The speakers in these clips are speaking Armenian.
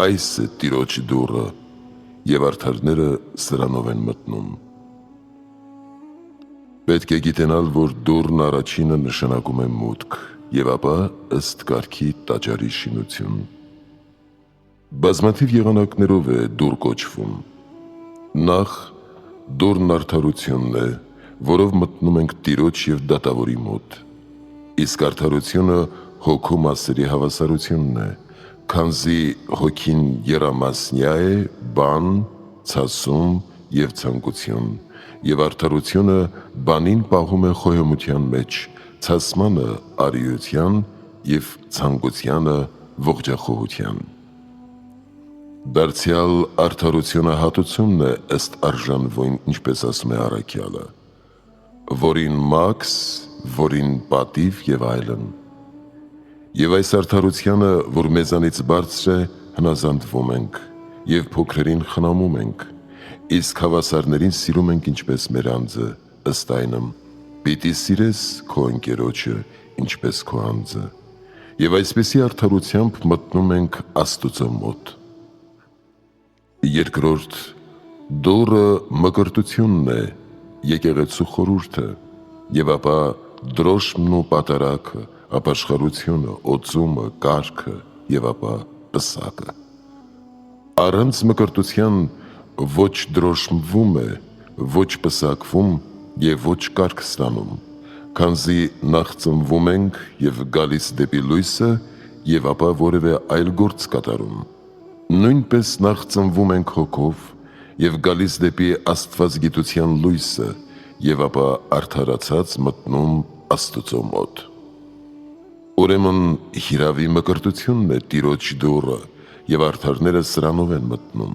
այս է Տիրոջ դուռը, և արդարները սրանով են մտնում։ Պետք է գիտենալ, որ դուռն առաջինը նշանակում է մուտք, և ապա ըստ կարգի տաճարի շինություն։ Բազմաթիվ եղանակներով է դուռ կոչվում։ Նախ դուռն արդարությունն է, որով մտնում ենք Տիրոջ և դատավորի մոտ, իսկ արդարությունը հոգու մասերի հավասարությունն է, քանզի հոգին եռամասնյա է, բան, ցասում և ցանկություն, և արդարությունը բանին պահում է խոհեմության մեջ, ցասմանը արիության և ցանկությանը ողջախոհության։ Դարձյալ արդարությունը հատուցումն է ըստ արժանվույն, ինչպես ասում է առաքյալը, որին մաքս, որին պատիվ և այլն։ Եվ այս արդարությանը, որ մեզանից բարձր է, հնազանդվում ենք, և փոքրերին խնամում ենք, իսկ հավասարներին սիրում ենք ինչպես մեր անձը, ըստ այնմ, պիտի սիրես քո ընկերոջը, ինչպես քո անձը, և այսպիսի արդարությամբ մտնում ենք Աստուծո մոտ։ Երկրորդ դուռը մկրտությունն է, եկեղեցու խորհուրդը, և ապա դրոշմն ու պատարագը, ապաշխարությունը, օծումը, կարգը և ապա պսակը։ Առանց մկրտության ոչ դրոշմվում է, ոչ պսակվում և ոչ կարգ ստանում, քանզի նախ ծնվում ենք և գալիս դեպի լույսը և ապա որևէ այլ գործ կատարում։ Նույնպես նախ ծնվում ենք հոգով և գալիս դեպի աստվածգիտության լույսը և ապա արդարացած մտնում Աստուծո մոտ։ Ուրեմն հիրավի մկրտությունն է Տիրոջ դուռը, և արդարները սրանով են մտնում։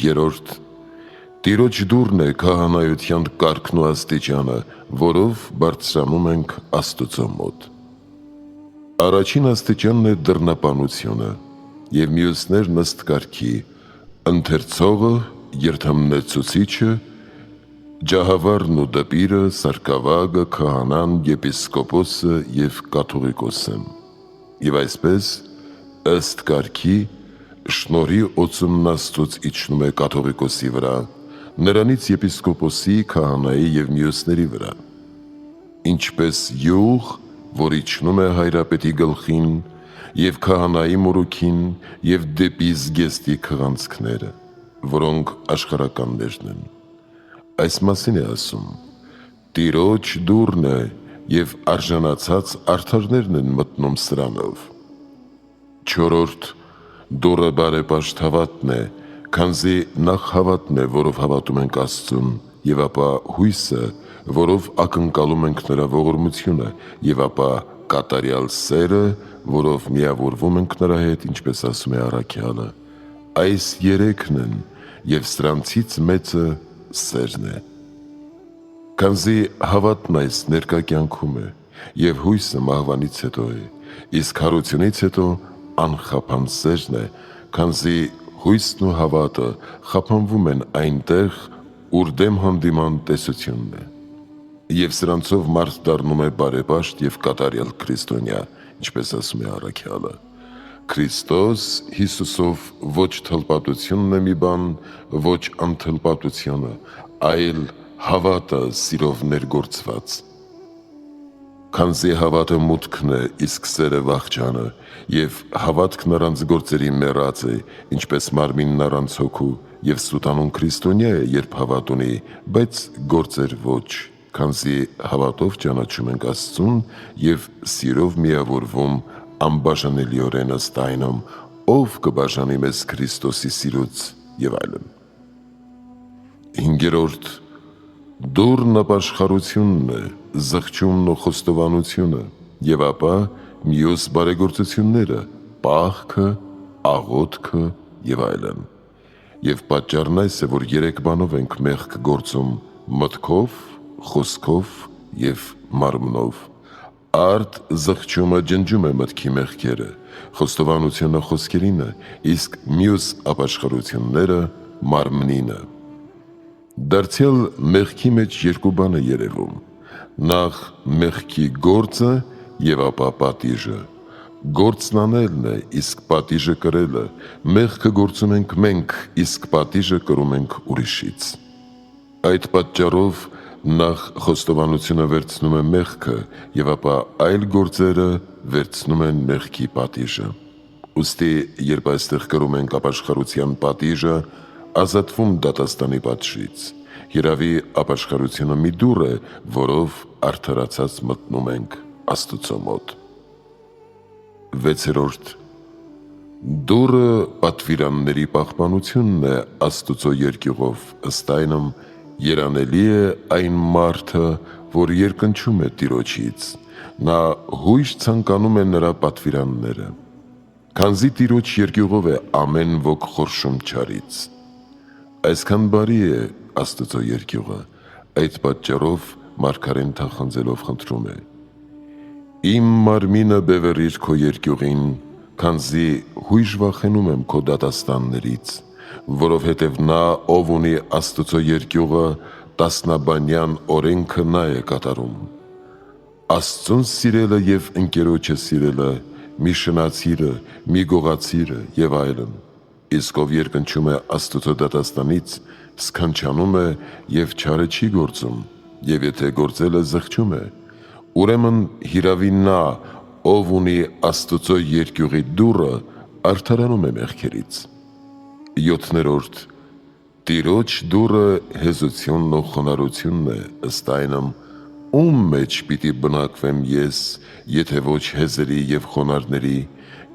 Երրորդ Տիրոջ դուռն է քահանայության կարգն ու աստիճանը, որով բարձրանում ենք Աստուծո մոտ։ Առաջին աստիճանն է դռնապանությունը, և մյուսներն ըստ կարգի՝ ընթերցողը, երդամնեցուցիչը, ջահավարն ու դպիրը, սարգսավագը, քահանան, եպիսկոպոսը և կաթողիկոսը։ Եվ այսպես, ըստ կարգի, շնորհի օծումն Աստծուց իջնում է կաթողիկոսի վրա, նրանից եպիսկոպոսի, քահանայի և մյուսների վրա, ինչպես յուղ, որ իջնում է հայրապետի գլխին, և քահանայի մորուքին, և դեպի զգեստի քղանցքները, որոնք աշխարհականներն են։ Այս մասին է ասում. Տիրոջ դուռն է, և արժանացած արդարներն են մտնում սրանով։ Չորրորդ դուռը բարեպաշտ հավատն է, քանզի նախ հավատն է, որով հավատում ենք Աստծուն, և ապա հույսը, որով ակնկալում ենք նրա ողորմությունը, և ապա կատարյալ սերը, որով միավորվում ենք նրա հետ, ինչպես ասում է առաքյալը։ Այս երեքն են, և սրանցից մեծը սերն է։ Քանզի հավատն այս ներկա կյանքում է, և հույսը մահվանից հետո է, իսկ հարությունից հետո անխափան սերն է, քանզի հույսն ու հավատը խափանվում են այնտեղ, ուր դեմ հանդիման տեսությունն է։ Եվ սրանցով մարդ դառնում է բարեպաշտ և կատարյալ քրիստոնյա, ինչպես ասում է առաքյալը։ Քրիստոս Հիսուսով ոչ թլպատությունն է մի բան, ոչ անթլպատությունը, այլ հավատը սիրով ներգործված։ Քանզի հավատը մուտքն է, իսկ սերը վախճանը, և հավատքն առանց գործերի մեռած է, ինչպես մարմինն առանց հոգու, և սուտանուն քրիստոնյա է, երբ հավատ ունի, բայց գործեր ոչ, քանզի հավատով ճանաչում ենք Աստծուն և սիրով միավորվում անբաժանելիորեն ըստ այնմ, ով կբաժանի մեզ Քրիստոսի սիրուց և այլն։ Հինգերորդ դուռն ապաշխարությունն է, զղջումն ու խոստովանությունը, և ապա մյուս բարեգործությունները, պահքը, աղոթքը և այլն։ Եվ պատճառն այս է, որ երեք բանով ենք մեղք գործում՝ մտքով, խոսքով և մարմնով։ Արդ զղջումը ջնջում է մտքի մեղքերը, խոստովանությունը խոսքերինը, իսկ մյուս ապաշխարությունները մարմնինը։ Դարձյալ մեղքի մեջ երկու բան է երևում. նախ մեղքի գործը և ապա պատիժը։ Գործն անելն է, իսկ պատիժը կրելը, մեղքը գործում ենք մենք, իսկ պատիժը կրում ենք ուրիշից։ Այդ պատճառով նախ խոստովանությունը վերցնում է մեղքը և ապա այլ գործերը վերցնում են մեղքի պատիժը։ Ուստի երբ այստեղ կրում ենք ապաշխարության պատիժը, ազատվում դատաստանի պատժից։ Երևի ապաշխարությունը մի դուռ է, որով արդարացած մտնում ենք Աստծո մոտ։ 6. Դուռը պատվիրանների պահպանությունն է Աստծո երկյուղով, ըստ այնմ երանելի է այն մարդը, որ երկնչում է Տիրոջից, նա հույժ ցանկանում է նրա պատվիրանները, քանզի Տիրոջ երկյուղով է ամեն ոք խորշում չարից։ Այսքան բարի է Աստծո երկյուղը, այդ պատճառով մարգարեն թախանձելով խնդրում է. Իմ մարմինը բևեռիր քո երկյուղին, քանզի հույժ վախենում եմ քո դատաստաններից, որովհետև նա, ով ունի Աստծո երկյուղը, տասնաբանյան օրենքը նա է կատարում։ Աստծուն սիրելը և ընկերոջը սիրելը, մի շնացիրը, մի գողացիրը և այլն, իսկ ով երկնչում է Աստծո դատաստանից, սքանչանում է և չարը չի գործում, և եթե գործել է զղջում է, ուրեմն հիրավի նա, ով ունի Աստծո երկյուղի դուռը, արդարանում է մեղքերից։ 7. Տիրոջ դուռը հեզությունն ու խոնարհությունն է, ըստ այնմ, ում մեջ պիտի բնակվեմ ես, եթե ոչ հեզերի և խոնարհների,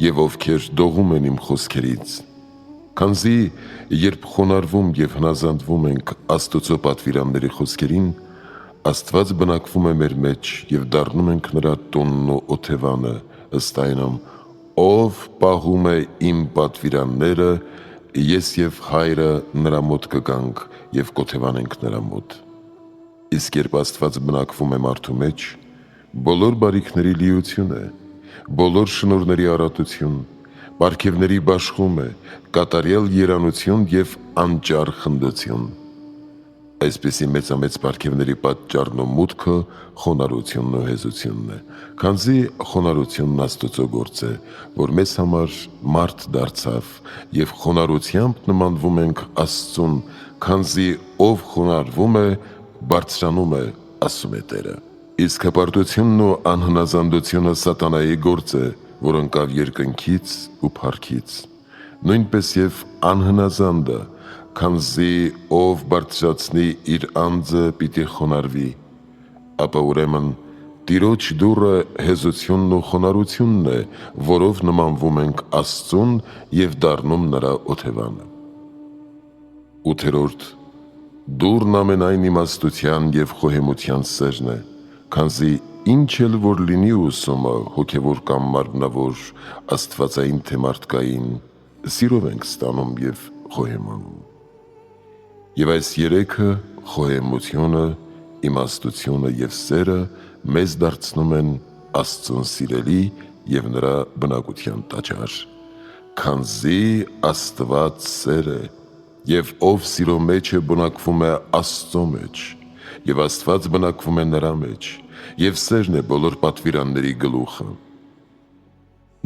և ովքեր դողում են իմ խոսքերից։ Քանզի երբ խոնարհվում և հնազանդվում ենք Աստծո պատվիրանների խոսքերին, Աստված բնակվում է մեր մեջ և դառնում ենք նրա տունն ու օթևանը, ըստ այնմ, ով պահում է իմ պատվիրանները, ես և Հայրը նրա մոտ կգանք և կօթևանենք նրա մոտ։ Իսկ երբ Աստված բնակվում է մարդու մեջ, բոլոր բարիքների լիություն է, բոլոր շնորհների առատություն, պարգևների բաշխում է, կատարյալ երանություն և անճար խնդություն։ Այսպիսի մեծամեծ պարգևների պատճառն ու մուտքը խոնարհությունն ու հեզությունն է, քանզի խոնարհությունն Աստծո գործ է, որ մեզ համար մարդ դարձավ, և խոնարհությամբ նմանվում ենք Աստծուն, քանզի ով խոնարհվում է, բարձրանում է, ասում է Տերը։ Իսկ հպարտությունն ու անհնազանդությունը սատանայի գործ է, որ ընկավ երկնքից ու փառքից, նույնպես և անհնազանդը, քանզի ով բարձրացնի իր անձը պիտի խոնարհվի, ապա ուրեմն Տիրոջ դուռը հեզությունն ու խոնարհությունն է, որով նմանվում ենք Աստծուն և դառնում նրա օթևանը։ 8. Դուռն ամենայն իմաստության և խոհեմության սերն է, քանզի ինչ էլ որ լինի ուսումը, հոգևոր կամ մարմնավոր, աստվածային թե մարդկային, սիրով ենք ստանում և խոհեմանում։ Եվ այս երեքը՝ խոհեմությունը, իմաստությունը և սերը, մեզ դարձնում են Աստծուն սիրելի և նրա բնակության տաճար, քանզի Աստված սեր է, և ով սիրո մեջ է, բնակվում է Աստծո մեջ, և Աստված բնակվում է նրա մեջ, և սերն է բոլոր պատվիրանների գլուխը։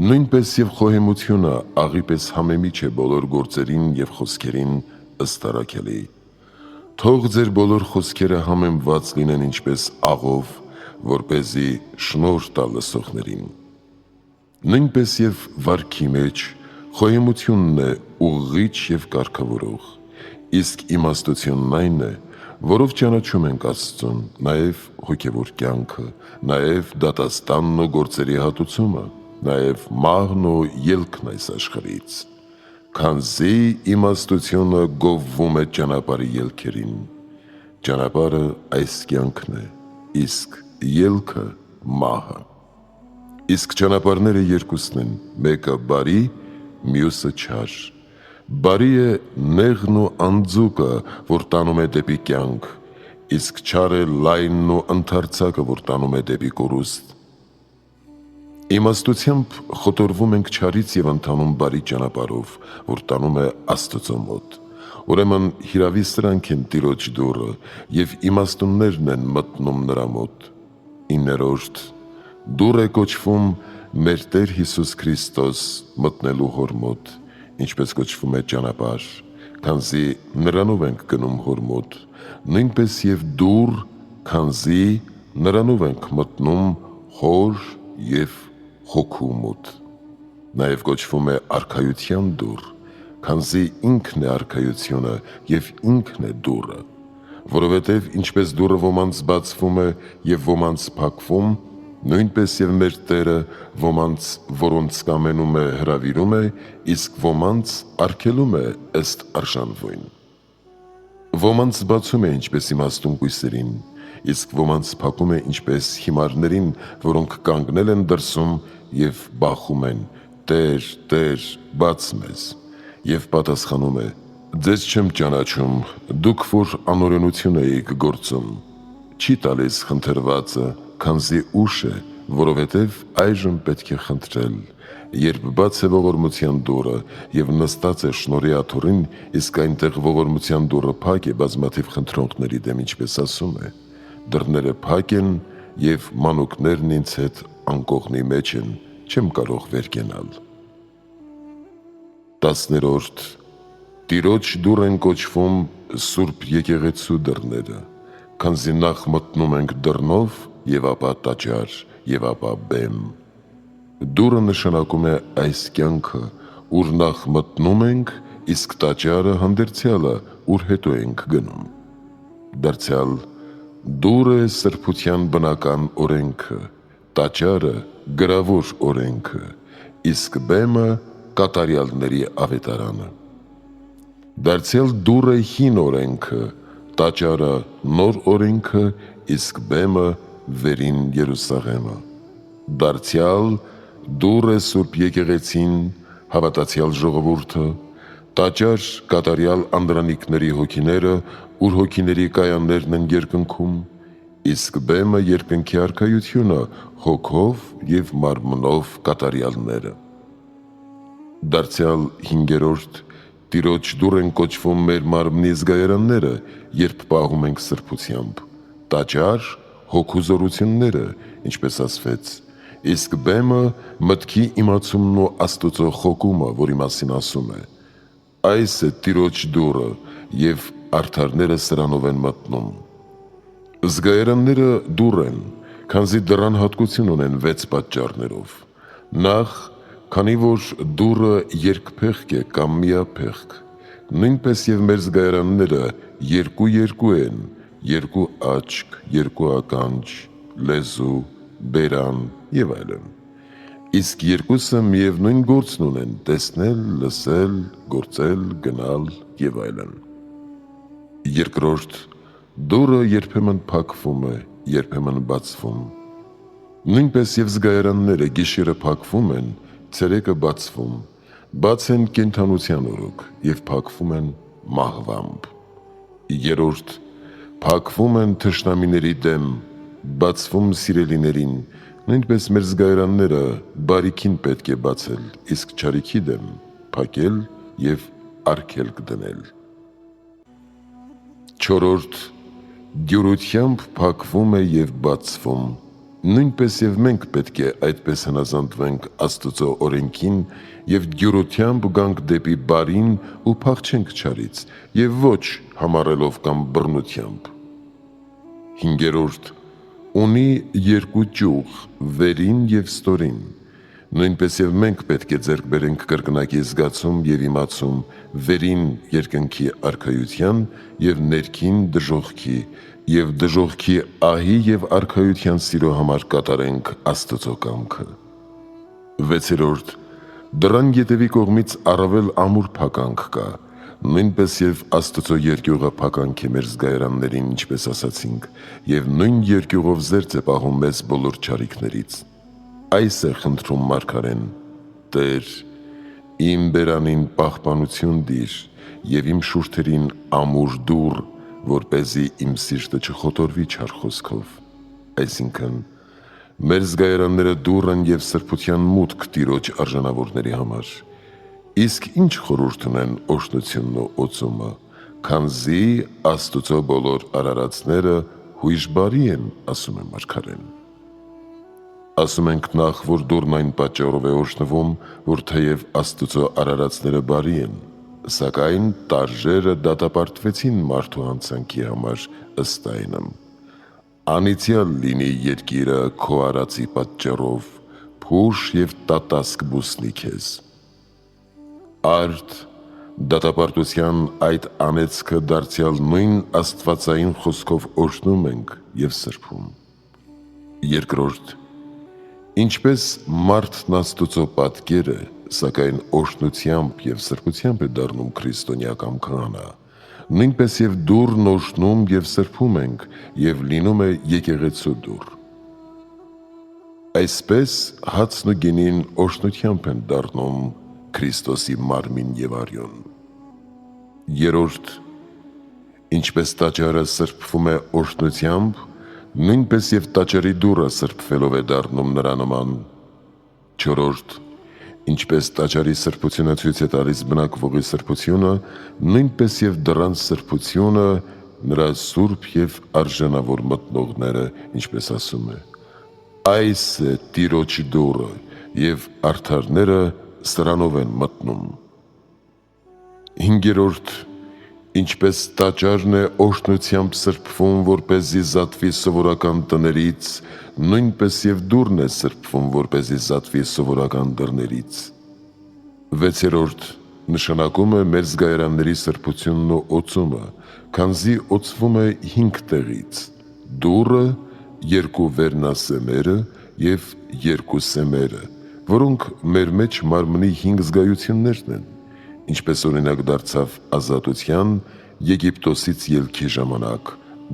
Նույնպես և խոհեմությունը աղի պես համեմիջ է բոլոր գործերին և խոսքերին ըստ առաքելի։ Թող ձեր բոլոր խոսքերը համեմված լինեն ինչպես աղով, որպեսզի շնորհ տա լսողներին։ Նույնպես և վարքի մեջ խոհեմությունն է ուղղիչ և կարգավորող, իսկ իմաստությունն այն է, որով ճանաչում ենք Աստծուն, նաև հոգևոր կյանքը, նաև դատաստանն ու գործերի հատուցումը, նաև մահն ու ելքն այս աշխարհից, քանզի իմաստությունը գովվում է ճանապարհի ելքերին։ Ճանապարհը այս կյանքն է, իսկ ելքը մահը։ Իսկ ճանապարհները երկուսն են, մեկը բարի, մյուսը չար։ Բարի է նեղն ու անձուկը, որ տանում է դեպի կյանք, իսկ չար է լայնն ու ընդարձակը, որ տանում է դեպի կորուստ։ Իմաստությամբ խոտորվում ենք չարից և ընթանում բարի ճանապարհով, որ տանում է Աստծո մոտ։ Ուրեմն հիրավի սրանք են Տիրոջ դուռը, և իմաստուններն են մտնում նրա մոտ։ 9. Դուռ է կոչվում մեր Տեր Հիսուս Քրիստոս մտնելու հոր մոտ, ինչպես կոչվում է ճանապարհ, քանզի նրանով ենք գնում հոր մոտ, նույնպես եւ դուռ, քանզի նրանով ենք մտնում հոր եւ հոգու մոտ։ Նաև կոչվում է արքայության դուռ, քանզի ինքն է արքայությունը եւ ինքն է դուռը, որովհետև ինչպես դուռը ոմանց բացվում է եւ ոմանց փակվում, նույնպես եւ մեր Տերը ոմանց որոնց կամենում է հրավիրում է, իսկ ոմանց արգելում է ըստ արժանվույն։ Ոմանց բացում է ինչպես իմաստուն կույսերին, իսկ ոմանց փակում է ինչպես հիմարներին, որոնք կանգնել են դրսում եւ բախում են. Տեր, Տեր, բաց մեզ, եւ պատասխանում է. ձեզ չեմ ճանաչում, դուք որ անօրենություն էիք գործում, չի տալիս խնդրվածը, քանզի ուշ է, որովհետև այժմ պետք է խնդրել, երբ բաց է ողորմության դուռը եւ նստած է շնորհի աթոռին, իսկ այնտեղ ողորմության դուռը փակ է բազմաթիվ խնդրողների դեմ, ինչպես ասում է. դռները փակ են եւ մանուկներն ինձ հետ անկողնի մեջ են, չեմ կարող վեր կենալ։ 10. Տիրոջ դուռ են կոչվում Սուրբ եկեղեցու դռները, քանզի նախ մտնում ենք դռնով եւ ապա տաճար եւ ապա բեմ։ Դուռը նշանակում է այս կյանքը, ուր նախ մտնում ենք, իսկ տաճարը հանդերձյալը, ուր հետո ենք գնում։ Դարձյալ դուռը սրբության բնական օրենքը, տաճարը գրավոր օրենքը, իսկ բեմը կատարյալների ավետարանը։ Դարձյալ դուռը հին օրենքը, տաճարը նոր օրենքը, իսկ բեմը վերին Երուսաղեմը։ Դարձյալ դուռը Սուրբ եկեղեցին, հավատացյալ ժողովուրդը, տաճար կատարյալ անդրանիկների հոգիները, ուր հոգիների կայաններն են երկնքում, իսկ բեմը երկնքի արքայությունը, հոգով եւ մարմնով կատարյալները։ Դարձյալ 5. Տիրոջ դուռ են կոչվում մեր մարմնի զգայարանները, երբ պահում ենք սրբությամբ, տաճար հոգու զորությունները, ինչպես ասվեց, իսկ բեմը մտքի իմացումն ու Աստծո խոկումը, որի մասին ասում է. այս է Տիրոջ դուռը եւ արդարները սրանով են մտնում։ Զգայարանները դուռ են, քանզի դռան հատկություն ունեն 6 պատճառներով։ Նախ, քանի որ դուռը երկփեղկ է կամ միափեղկ, նույնպես եւ մեր զգայարանները երկու են, երկու աչք, երկու ականջ, լեզու, բերան եւ այլն։ Իսկ երկուսը միևնույն գործն ունեն՝ տեսնել, լսել, գործել, գնալ եւ այլն։ 2. Դուռը երբեմն փակվում է, երբեմն բացվում։ Նույնպես եւ զգայարանները գիշերը փակվում են, ցերեկը բացվում, բաց են կենդանության օրոք եւ փակվում են մահվամբ։ 3. Փակվում են թշնամիների դեմ, բացվում սիրելիներին, նույնպես մեր զգայարանները բարիքին պետք է բացել, իսկ չարիքի դեմ փակել եւ արգելք դնել։ 4. Դյուրությամբ փակվում է եւ բացվում, նույնպես եւ մենք պետք է այդպես հնազանդվենք Աստծո օրենքին եւ դյուրությամբ գանք դեպի բարին ու փախչենք չարից եւ ոչ համառելով կամ բռնությամբ։ 5. Ունի երկու ճյուղ, վերին եւ ստորին, նույնպես եւ մենք պետք է ձեռք բերենք կրկնակի զգացում եւ իմացում վերին երկնքի արքայության եւ ներքին դժոխքի եւ դժոխքի ահի եւ արքայության սիրո համար կատարենք Աստծո կամքը։ 6. Դռան ետևի կողմից առավել ամուր փականք կա, նույնպես եւ Աստծո երկյուղը փականք է մեր զգայարաններին, ինչպես ասացինք, եւ նույն երկյուղով զերծ է պահում մեզ բոլոր չարիքներից։ Այս է խնդրում մարգարեն. Տեր, իմ բերանին պահպանություն դիր եւ իմ շուրթերին ամուր դուռ, որպեսզի իմ սիրտը չխոտորվի չար խոսքով։ Այսինքն, մեր զգայարանները դուռ են եւ սրբության մուտք Տիրոջ արժանավորների համար։ Իսկ ինչ խորհուրդ ունեն օշնությունն ու օծումը, քանզի Աստծո բոլոր արարածները հույժ բարի են, ասում է մարգարեն։ Ասում ենք նախ, որ դուրն այն պատճառով է օժտվում, որ թեև Աստծո արարածները բարի են, սակայն տարրերը դատապարտվեցին մարդու հանցանքի համար ըստ այնմ։ Անիծյալ լինի երկիրը քո արածի պատճառով, փուշ և տատասկ բուսնի քեզ։ Արդ դատապարտության այդ անեծքը դարձյալ նույն աստվածային խոսքով օժտում ենք և սրբում։ Երկրորդ, ինչպես մարդն Աստծո պատկեր է, սակայն օժտությամբ և սրբությամբ է դառնում քրիստոնյա կամ քահանա, նույնպես և դուռն օժտում և սրբում ենք և լինում է եկեղեցու դուռ։ Այսպես հացն ու գինին օժտությամբ են դառնում Քրիստոսի մարմին և արյուն։ Երրորդ, ինչպես տաճարը սրբվում է օժտությամբ, նույնպես և տաճարի դուռը սրբվելով է դառնում նրա նման։ Չորրորդ, ինչպես տաճարի սրբությունը ցույց է տալիս բնակվողի սրբությունը, նույնպես և դռան սրբությունը նրա սուրբ և արժանավոր մտնողները, ինչպես ասում է. «Այս է Տիրոջ դուռը, և արդարները սրանով են մտնում»։ Հինգերորդ, ինչպես տաճարն է օժտությամբ սրբվում, որպեսզի զատվի սովորական տներից, նույնպես և դուռն է սրբվում, որպեսզի զատվի սովորական դռներից։ Վեցերորդ, նշանակում է մեր զգայարանների սրբությունն ու օծումը, քանզի օծվում է 5 տեղից՝ դուռը, 2 վերնասեմերը և 2 սեմերը, որոնք մեր մեջ մարմնի 5 զգայություններն են, ինչպես օրինակ դարձավ ազատության Եգիպտոսից ելքի ժամանակ,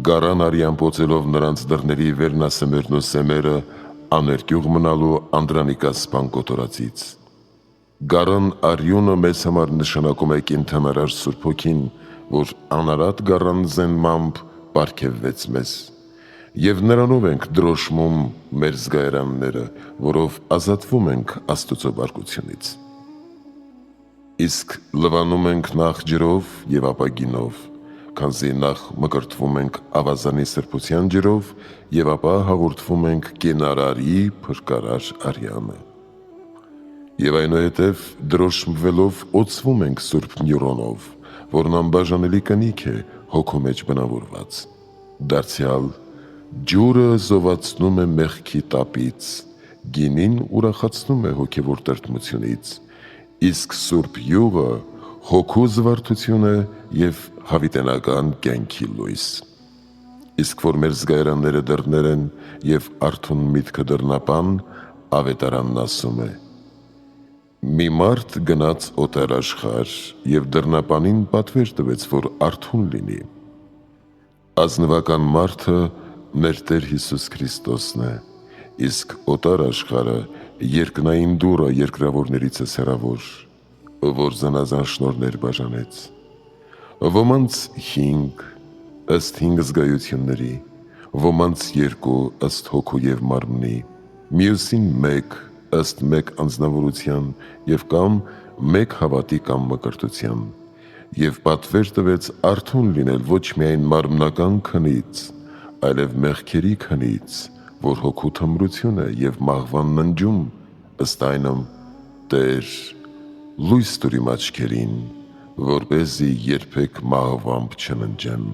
գարան արյամբ օծելով նրանց դռների վերնասեմերն ու սեմերը, աներկյուղ մնալու Անդրանիկասպան կոտորածից։ Գարան արյունը մեզ համար նշանակում է կենդանարար Սուրբ Հոգին, որ անարատ գառան զենմամբ պարգևվեց մեզ, և նրանով ենք դրոշմում մեր զգայարանները, որով ազատվում ենք Աստծո բարկությունից։ Իսկ լվանում ենք նախ ջրով և ապա գինով, քանզի նախ մկրտվում ենք ավազանի սրբության ջրով և ապա հաղորդվում ենք կենարարի փրկարար արյանը։ Եվ այնուհետև դրոշմվելով օծվում ենք Սուրբ Միրոնով, որն անբաժանելի կնիք է հոգու մեջ բնավորված։ Դարձյալ ջուրը զովացնում է մեղքի տապից, գինին ուրախացնում է հոգևոր տրտմությունից, իսկ Սուրբ Յուղը հոգու զվարթություն է և հավիտենական կյանքի լույս։ Իսկ որ մեր զգայարանները դռներ են և արթուն միտքը դռնապան, Ավետարանն ասում է. «Մի մարդ գնաց օտարաշխար և դռնապանին պատվեր տվեց, որ արթուն լինի»։ Ազնվական մարդը մեր Տեր Հիսուս Քրիստոսն է, իսկ օտար աշխարհը երկնային դուռը երկրավորներիցս հեռավոր, որ զանազան շնորհներ բաժանեց։ Ոմանց 5 ըստ 5 զգայությունների, ոմանց 2 ըստ հոգու և մարմնի, մյուսին 1 ըստ մեկ անձնավորության և կամ մեկ հավատի կամ մկրտության, և պատվեր տվեց արթուն լինել ոչ միայն մարմնական քնից, այլև մեղքերի քնից, որ հոգու թմրություն է և մահվան ննջում, ըստ այնմ. «Տեր, լույս տուր իմ աչքերին, որպեսզի երբեք մահվամբ չննջեմ»։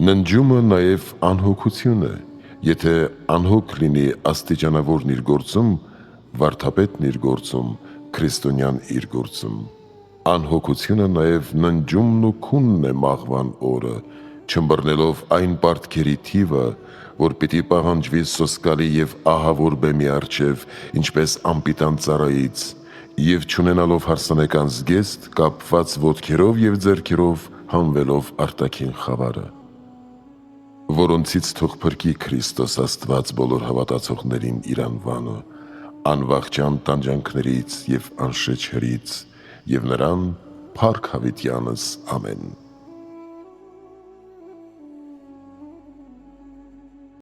Ննջումը նաև անհոգություն է, եթե անհոգ լինի աստիճանավորն իր գործում, վարդապետն իր գործում, քրիստոնյան իր գործում։ Անհոգությունը նաև ննջումն ու քունն է մահվան օրը, չըմբռնելով այն պարտքերի թիվը, որ պիտի պահանջվի սոսկալի և ահավոր բեմի առջև, ինչպես անպիտան ծառայից, և չունենալով հարսանեկան զգեստ, կապված ոտքերով և ձեռքերով հանվելով արտաքին խավարը, որոնցից թող փրկի Քրիստոս Աստված բոլոր հավատացողներին իր անվանը, անվախճան տանջանքներից և անշեջ հրից, և նրան փառք հավիտյանս ամեն։